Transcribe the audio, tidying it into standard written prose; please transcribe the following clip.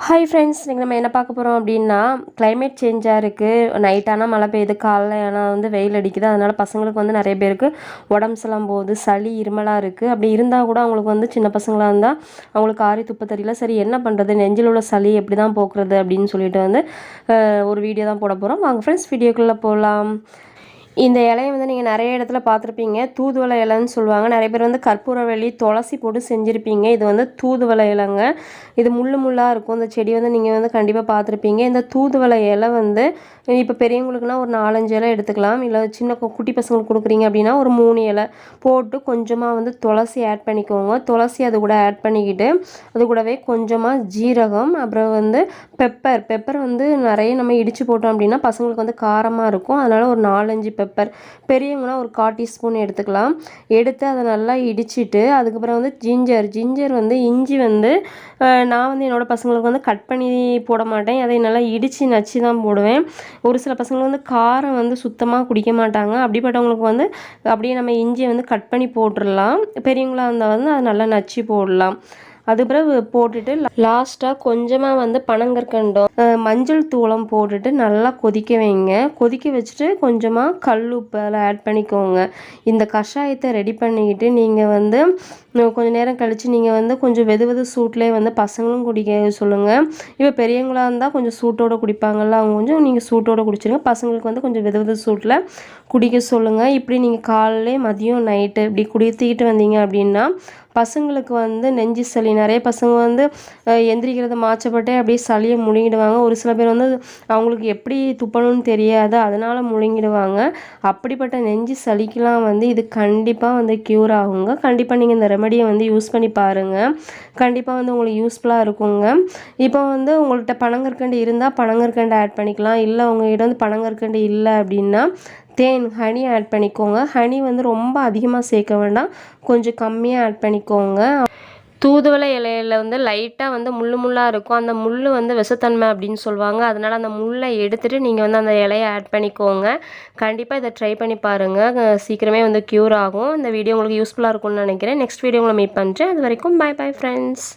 Hi friends, இன்றைக்கி நம்ம என்ன பார்க்க போகிறோம் அப்படின்னா, கிளைமேட் சேஞ்சாக இருக்குது. நைட் ஆனால் மழை பெய்யுது, காலைல ஆனால் வந்து வெயில் அடிக்குது. அதனால் பசங்களுக்கு வந்து நிறைய பேருக்கு உடம்பு சரியில்லாமல் போகுது, சளி இருமலாக இருக்குது. அப்படி இருந்தால் கூட அவங்களுக்கு வந்து சின்ன பசங்களாக இருந்தால் அவங்களுக்கு ஆறி துப்ப தெரியல. சரி என்ன பண்ணுறது, நெஞ்சில் உள்ள சளி எப்படி தான் போக்குறது அப்படின்னு சொல்லிட்டு வந்து ஒரு வீடியோ தான் போட போகிறோம். வாங்க ஃப்ரெண்ட்ஸ் வீடியோக்குள்ளே போகலாம். இந்த இலையை வந்து நீங்கள் நிறைய இடத்துல பார்த்துருப்பீங்க. தூதுவளை இலைன்னு சொல்லுவாங்க. நிறைய பேர் வந்து கற்பூரவள்ளி, துளசி போட்டு செஞ்சுருப்பீங்க. இது வந்து தூதுவளை இலைங்க. இது முள்ளாக இருக்கும். இந்த செடி வந்து நீங்கள் வந்து கண்டிப்பாக பார்த்துருப்பீங்க. இந்த தூதுவளை இலை வந்து இப்போ பெரியவங்களுக்குனா ஒரு 4-5 இலை எடுத்துக்கலாம். இல்லை சின்ன குட்டி பசங்களுக்கு கொடுக்குறீங்க அப்படின்னா ஒரு 3 இலை போட்டு கொஞ்சமாக வந்து துளசி ஆட் பண்ணிக்கோங்க. துளசி அது கூட ஆட் பண்ணிக்கிட்டு அது கூடவே கொஞ்சமாக ஜீரகம், அப்புறம் வந்து பெப்பர் வந்து நிறைய நம்ம இடித்து போட்டோம் அப்படின்னா பசங்களுக்கு வந்து காரமாக இருக்கும். அதனால் ஒரு 4-5 பெப்பர், பெரியவங்கன்னா ஒரு 1/4 டீஸ்பூன் எடுத்துக்கலாம். எடுத்து அதை நல்லா இடிச்சிட்டு அதுக்கப்புறம் வந்து ஜிஞ்சர் வந்து இஞ்சி வந்து நான் வந்து என்னோடய பசங்களுக்கு வந்து கட் பண்ணி போட மாட்டேன். அதை நல்லா இடித்து நச்சு தான் போடுவேன். ஒரு சில பசங்க வந்து காரம் வந்து சுத்தமாக குடிக்க மாட்டாங்க. அப்படிப்பட்டவங்களுக்கு வந்து அப்படியே நம்ம இஞ்சியை வந்து கட் பண்ணி போட்டுடலாம். பெரியவங்களாக இருந்தால் வந்து அதை நல்லா நச்சு போடலாம். அது பிறகு போட்டுட்டு லாஸ்ட்டாக கொஞ்சமாக வந்து பனங்கற்கண்டும் மஞ்சள் தூளம் போட்டுட்டு நல்லா கொதிக்க வைங்க. கொதிக்க வச்சுட்டு கொஞ்சமாக கல் உப்பு அதில் ஆட் பண்ணிக்கோங்க. இந்த கஷாயத்தை ரெடி பண்ணிக்கிட்டு நீங்கள் வந்து கொஞ்சம் நேரம் கழித்து நீங்கள் வந்து கொஞ்சம் வெது சூட்லேயே வந்து பசங்களும் குடிக்க சொல்லுங்கள். இப்போ பெரியவங்களாக இருந்தால் கொஞ்சம் சூட்டோடு குடிப்பாங்கள்ல, அவங்க கொஞ்சம் நீங்கள் சூட்டோடு குடிச்சிடுங்க. பசங்களுக்கு வந்து கொஞ்சம் வெது சூட்டில் குடிக்க சொல்லுங்கள். இப்படி நீங்கள் காலையிலே மதியம் நைட்டு இப்படி குடித்திக்கிட்டு வந்தீங்க அப்படின்னா பசங்களுக்கு வந்து நெஞ்சு சளி, நிறைய பசங்க வந்து எந்திரிக்கிறத மாற்றப்பட்டே அப்படியே சளியை முழுங்கிடுவாங்க. ஒரு சில பேர் வந்து அவங்களுக்கு எப்படி துப்பணும்னு தெரியாது, அதனால் முழுங்கிடுவாங்க. அப்படிப்பட்ட நெஞ்சு சளிக்கெலாம் வந்து இது கண்டிப்பாக வந்து க்யூர் ஆகுங்க. கண்டிப்பாக நீங்கள் இந்த ரெமடியை வந்து யூஸ் பண்ணி பாருங்கள். கண்டிப்பாக வந்து உங்களுக்கு யூஸ்ஃபுல்லாக இருக்குங்க. இப்போ வந்து உங்கள்கிட்ட பனங்கற்கண்டு இருந்தால் பனங்கற்கண்டு ஆட் பண்ணிக்கலாம். இல்லை உங்கள்கிட்ட வந்து பனங்கற்கண்டு இல்லை அப்படின்னா ஹனி ஆட் பண்ணிக்கோங்க. ஹனி வந்து ரொம்ப அதிகமாக சேர்க்க வேண்டாம், கொஞ்சம் கம்மியாக ஆட் பண்ணிக்கோங்க. தூதுவளை இலையில் வந்து லைட்டாக வந்து முள்ளாக இருக்கும். அந்த முள் வந்து விஷத்தன்மை அப்படின்னு சொல்லுவாங்க. அதனால் அந்த முள்ளை எடுத்துகிட்டு நீங்கள் வந்து அந்த இலையை ஆட் பண்ணிக்கோங்க. கண்டிப்பாக இதை ட்ரை பண்ணி பாருங்கள். சீக்கிரமே வந்து க்யூர் ஆகும். இந்த வீடியோ உங்களுக்கு யூஸ்ஃபுல்லாக இருக்கும்னு நினைக்கிறேன். நெக்ஸ்ட் வீடியோ உங்களை மீட் பண்ணுறேன். அது வரைக்கும் பை ஃப்ரெண்ட்ஸ்.